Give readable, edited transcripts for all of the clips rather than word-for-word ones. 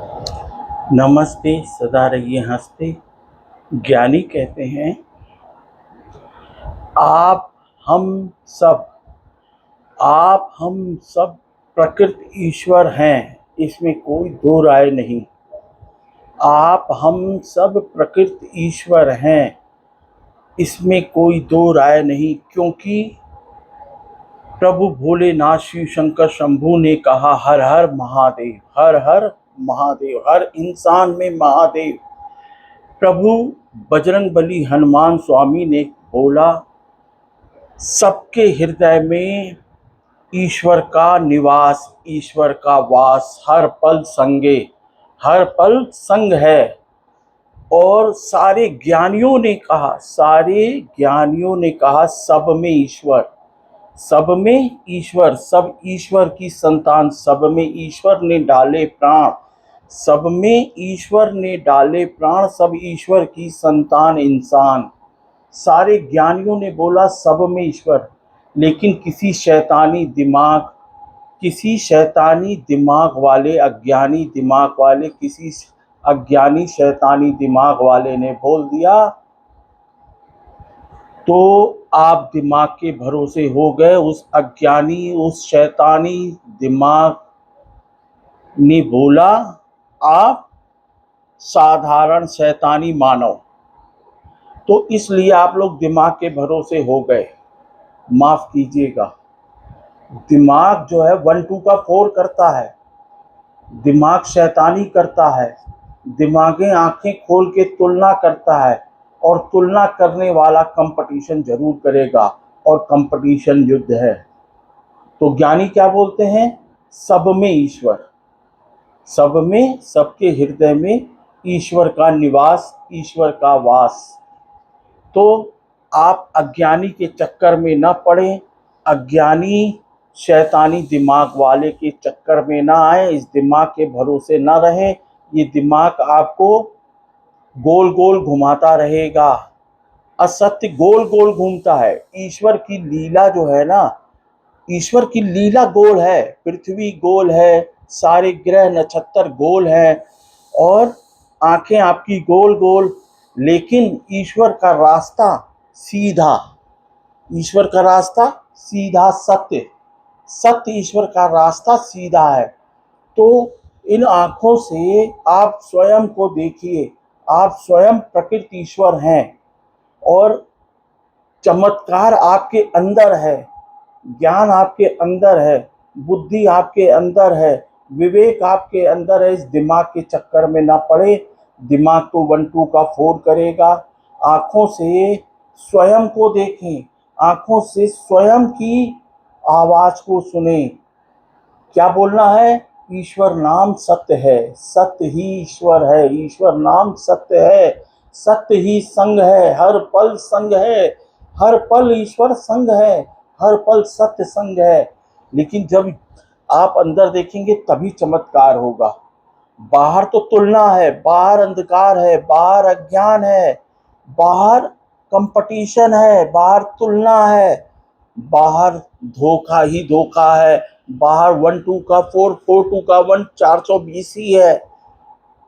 नमस्ते, सदा रहिए हंसते। ज्ञानी कहते हैं, आप हम सब हम सब प्रकृति ईश्वर हैं, इसमें कोई दो राय नहीं। आप हम सब प्रकृति ईश्वर हैं, इसमें कोई दो राय नहीं, क्योंकि प्रभु भोलेनाथ शिव शंकर शंभू ने कहा, हर हर महादेव, हर हर महादेव, हर इंसान में महादेव। प्रभु बजरंगबली हनुमान स्वामी ने बोला, सबके हृदय में ईश्वर का निवास, ईश्वर का वास हर पल संगे, हर पल संग है। और सारे ज्ञानियों ने कहा, सब में ईश्वर, सब में ईश्वर, सब ईश्वर की संतान, सब में ईश्वर ने डाले प्राण, सब में ईश्वर ने डाले प्राण, सब ईश्वर की संतान इंसान। सारे ज्ञानियों ने बोला सब में ईश्वर, लेकिन किसी शैतानी दिमाग वाले, अज्ञानी दिमाग वाले, किसी अज्ञानी शैतानी दिमाग वाले ने बोल दिया, तो आप दिमाग के भरोसे हो गए। उस अज्ञानी, उस शैतानी दिमाग ने बोला, आप साधारण शैतानी मानव, तो इसलिए आप लोग दिमाग के भरोसे हो गए। माफ कीजिएगा, दिमाग जो है 1 2 का 4 करता है, दिमाग शैतानी करता है, दिमागे आंखें खोल के तुलना करता है, और तुलना करने वाला कंपटीशन जरूर करेगा, और कंपटीशन युद्ध है। तो ज्ञानी क्या बोलते हैं, सब में ईश्वर, सब में, सबके हृदय में ईश्वर का निवास, ईश्वर का वास। तो आप अज्ञानी के चक्कर में न पड़े, अज्ञानी शैतानी दिमाग वाले के चक्कर में ना आए, इस दिमाग के भरोसे न रहे। ये दिमाग आपको गोल गोल घुमाता रहेगा, असत्य गोल गोल घूमता है। ईश्वर की लीला जो है ना, ईश्वर की लीला गोल है, पृथ्वी गोल है, सारे ग्रह नक्षत्र गोल हैं, और आंखें आपकी गोल गोल, लेकिन ईश्वर का रास्ता सीधा, ईश्वर का रास्ता सीधा, सत्य, सत्य ईश्वर का रास्ता सीधा है। तो इन आंखों से आप स्वयं को देखिए, आप स्वयं प्रकृति ईश्वर हैं, और चमत्कार आपके अंदर है, ज्ञान आपके अंदर है, बुद्धि आपके अंदर है, विवेक आपके अंदर है। इस दिमाग के चक्कर में ना पड़े, दिमाग को 1 2 का 4 करेगा। आंखों से स्वयं को देखें, आंखों से स्वयं की आवाज को सुने। क्या बोलना है, ईश्वर नाम सत्य है, सत्य ही ईश्वर है, ईश्वर नाम सत्य है, सत्य ही संग है, हर पल संग है, हर पल ईश्वर संग है, हर पल सत्य संग है। लेकिन जब आप अंदर देखेंगे तभी चमत्कार होगा। बाहर तो तुलना है, बाहर अंधकार है, बाहर अज्ञान है, बाहर कंपटीशन है, बाहर तुलना है, बाहर धोखा ही धोखा है, बाहर 1 2 का 4 4 2 का 1 420 ही है।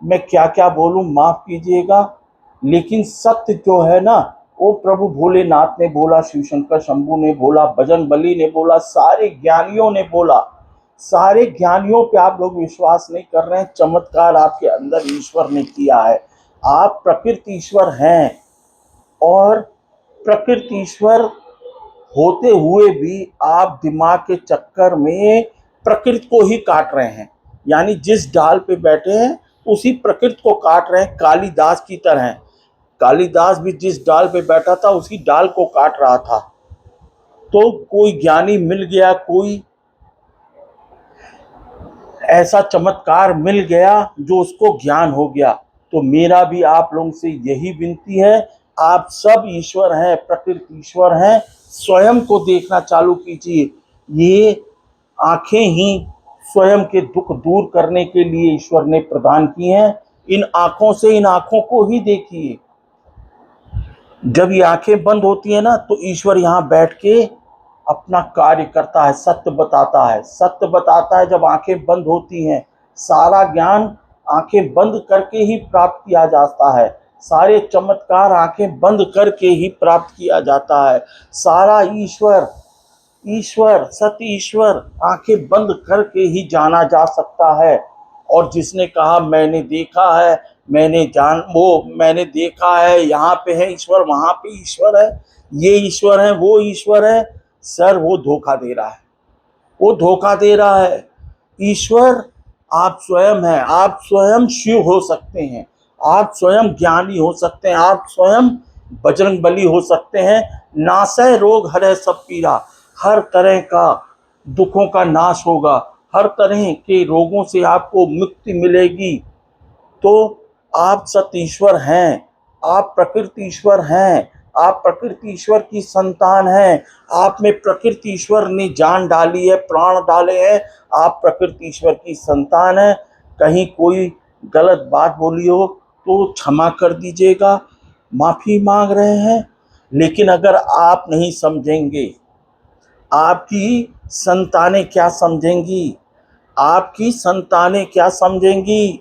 मैं क्या क्या बोलूं, माफ कीजिएगा, लेकिन सत्य जो है ना, वो प्रभु भोलेनाथ ने बोला, शिव शंकर शंभू ने बोला, बजरंगबली ने बोला, सारे ज्ञानियों ने बोला। सारे ज्ञानियों पे आप लोग विश्वास नहीं कर रहे हैं। चमत्कार आपके अंदर ईश्वर ने किया है। आप प्रकृति ईश्वर हैं, और प्रकृति ईश्वर होते हुए भी आप दिमाग के चक्कर में प्रकृति को ही काट रहे हैं। यानी जिस डाल पे बैठे हैं उसी प्रकृति को काट रहे हैं, कालिदास की तरह। कालिदास भी जिस डाल पे बैठा था उसी डाल को काट रहा था। तो कोई ज्ञानी मिल गया, कोई ऐसा चमत्कार मिल गया जो उसको ज्ञान हो गया। तो मेरा भी आप लोगों से यही विनती है, आप सब ईश्वर हैं, प्रकृति ईश्वर हैं, स्वयं को देखना चालू कीजिए। ये आंखें ही स्वयं के दुख दूर करने के लिए ईश्वर ने प्रदान की हैं। इन आंखों से, इन आंखों को ही देखिए। जब ये आंखें बंद होती है ना, तो ईश्वर यहाँ बैठ के अपना कार्य करता है, सत्य बताता है, सत्य बताता है। जब आंखें बंद होती हैं, सारा ज्ञान आंखें बंद करके ही प्राप्त किया जाता है। सारे चमत्कार आंखें बंद करके ही प्राप्त किया जाता है। सारा ईश्वर ईश्वर सत्य ईश्वर आंखें बंद करके ही जाना जा सकता है। और जिसने कहा मैंने देखा है, मैंने देखा है, यहाँ पे है ईश्वर, वहां पे ईश्वर है, ये ईश्वर है, वो ईश्वर है, सर वो धोखा दे रहा है, वो धोखा दे रहा है। ईश्वर आप स्वयं हैं, आप स्वयं शिव हो सकते हैं, आप स्वयं ज्ञानी हो सकते हैं, आप स्वयं बजरंगबली हो सकते हैं। नासै रोग हरै सब पीरा, हर तरह का दुखों का नाश होगा, हर तरह के रोगों से आपको मुक्ति मिलेगी। तो आप सत्य ईश्वर हैं, आप प्रकृति ईश्वर हैं, आप प्रकृति ईश्वर की संतान हैं। आप में प्रकृति ईश्वर ने जान डाली है, प्राण डाले हैं, आप प्रकृति ईश्वर की संतान हैं। कहीं कोई गलत बात बोली हो तो क्षमा कर दीजिएगा, माफ़ी मांग रहे हैं। लेकिन अगर आप नहीं समझेंगे, आपकी संतानें क्या समझेंगी, आपकी संतानें क्या समझेंगी,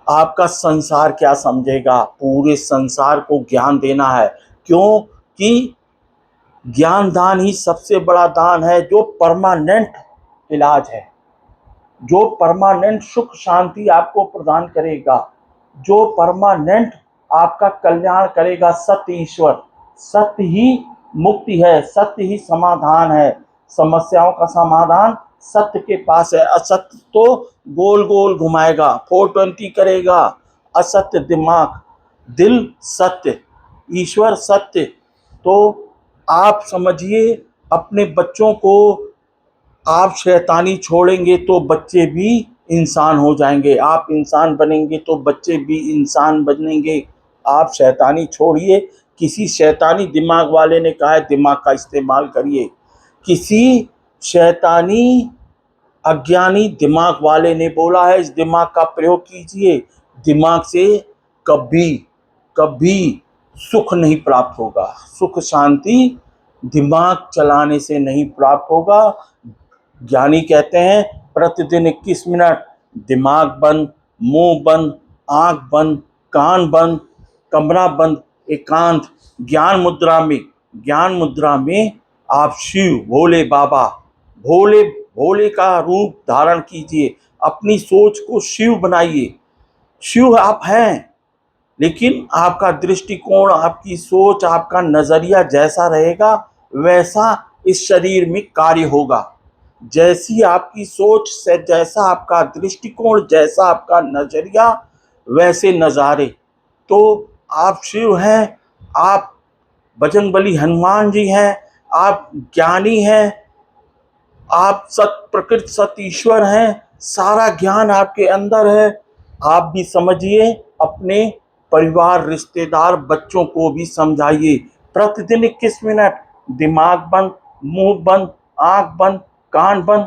आपका संसार क्या समझेगा। पूरे संसार को ज्ञान देना है, क्योंकि ज्ञान दान ही सबसे बड़ा दान है, जो परमानेंट इलाज है, जो परमानेंट सुख शांति आपको प्रदान करेगा, जो परमानेंट आपका कल्याण करेगा। सत्य ईश्वर, सत्य ही मुक्ति है, सत्य ही समाधान है। समस्याओं का समाधान सत्य के पास है। असत्य तो गोल गोल घुमाएगा, 420 करेगा। असत्य दिमाग, दिल सत्य, ईश्वर सत्य। तो आप समझिए, अपने बच्चों को आप शैतानी छोड़ेंगे तो बच्चे भी इंसान हो जाएंगे, आप इंसान बनेंगे तो बच्चे भी इंसान बनेंगे। आप शैतानी छोड़िए। किसी शैतानी दिमाग वाले ने कहा है दिमाग का इस्तेमाल करिए, किसी शैतानी अज्ञानी दिमाग वाले ने बोला है इस दिमाग का प्रयोग कीजिए। दिमाग से कभी कभी सुख नहीं प्राप्त होगा, सुख शांति दिमाग चलाने से नहीं प्राप्त होगा। ज्ञानी कहते हैं प्रतिदिन 21 मिनट दिमाग बंद, मुंह बंद, आंख बंद, कान बंद, कमरा बंद, एकांत, ज्ञान मुद्रा में आप शिव भोले बाबा, भोले का रूप धारण कीजिए। अपनी सोच को शिव बनाइए। शिव आप हैं, लेकिन आपका दृष्टिकोण, आपकी सोच, आपका नजरिया जैसा रहेगा वैसा इस शरीर में कार्य होगा। जैसी आपकी सोच से, जैसा आपका दृष्टिकोण, जैसा आपका नजरिया, वैसे नज़ारे। तो आप शिव हैं, आप बजरंगबली हनुमान जी हैं, आप ज्ञानी हैं, आप प्रकृति सत्य ईश्वर हैं। सारा ज्ञान आपके अंदर है। आप भी समझिए, अपने परिवार, रिश्तेदार, बच्चों को भी समझाइए। प्रतिदिन 21 मिनट दिमाग बंद, मुंह बंद, आंख बंद, कान बंद,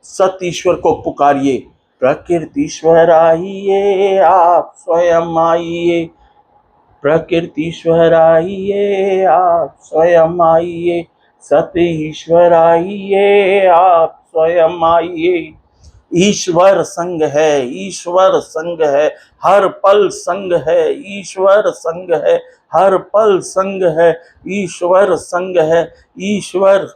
सत्य ईश्वर को पुकारिए। प्रकृतीश्वर आइए, आप स्वयं आइए, प्रकृतीश्वर आइए, आप स्वयं आइए, सत्य ईश्वर आइए, आप स्वयं आइए। ईश्वर संग है, ईश्वर संग है, हर पल संग है, ईश्वर संग है, हर पल संग है, ईश्वर संग है, ईश्वर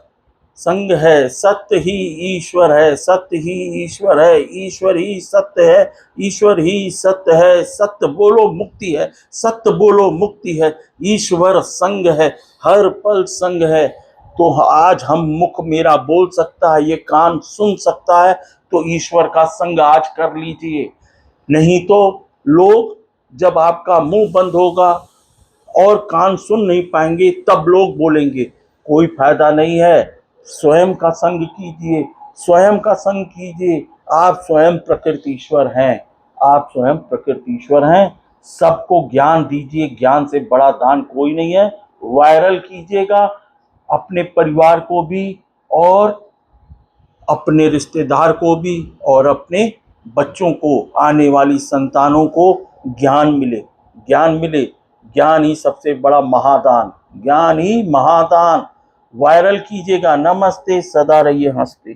संग है। सत्य ही ईश्वर है, सत्य ही ईश्वर है, ईश्वर ही सत्य है, ईश्वर ही सत्य है। सत्य बोलो मुक्ति है, सत्य बोलो मुक्ति है, ईश्वर संग है, हर पल संग है। तो आज हम, मुख मेरा बोल सकता है, ये कान सुन सकता है, तो ईश्वर का संग आज कर लीजिए। नहीं तो लोग, जब आपका मुंह बंद होगा और कान सुन नहीं पाएंगे, तब लोग बोलेंगे। कोई फायदा नहीं है। स्वयं का संग कीजिए, स्वयं का संग कीजिए। आप स्वयं प्रकृति ईश्वर हैं, आप स्वयं प्रकृति ईश्वर हैं। सबको ज्ञान दीजिए, ज्ञान से बड़ा दान कोई नहीं है। वायरल कीजिएगा, अपने परिवार को भी और अपने रिश्तेदार को भी और अपने बच्चों को, आने वाली संतानों को ज्ञान मिले, ज्ञान मिले। ज्ञान ही सबसे बड़ा महादान, ज्ञान ही महादान। वायरल कीजिएगा। नमस्ते, सदा रहिए हंसते।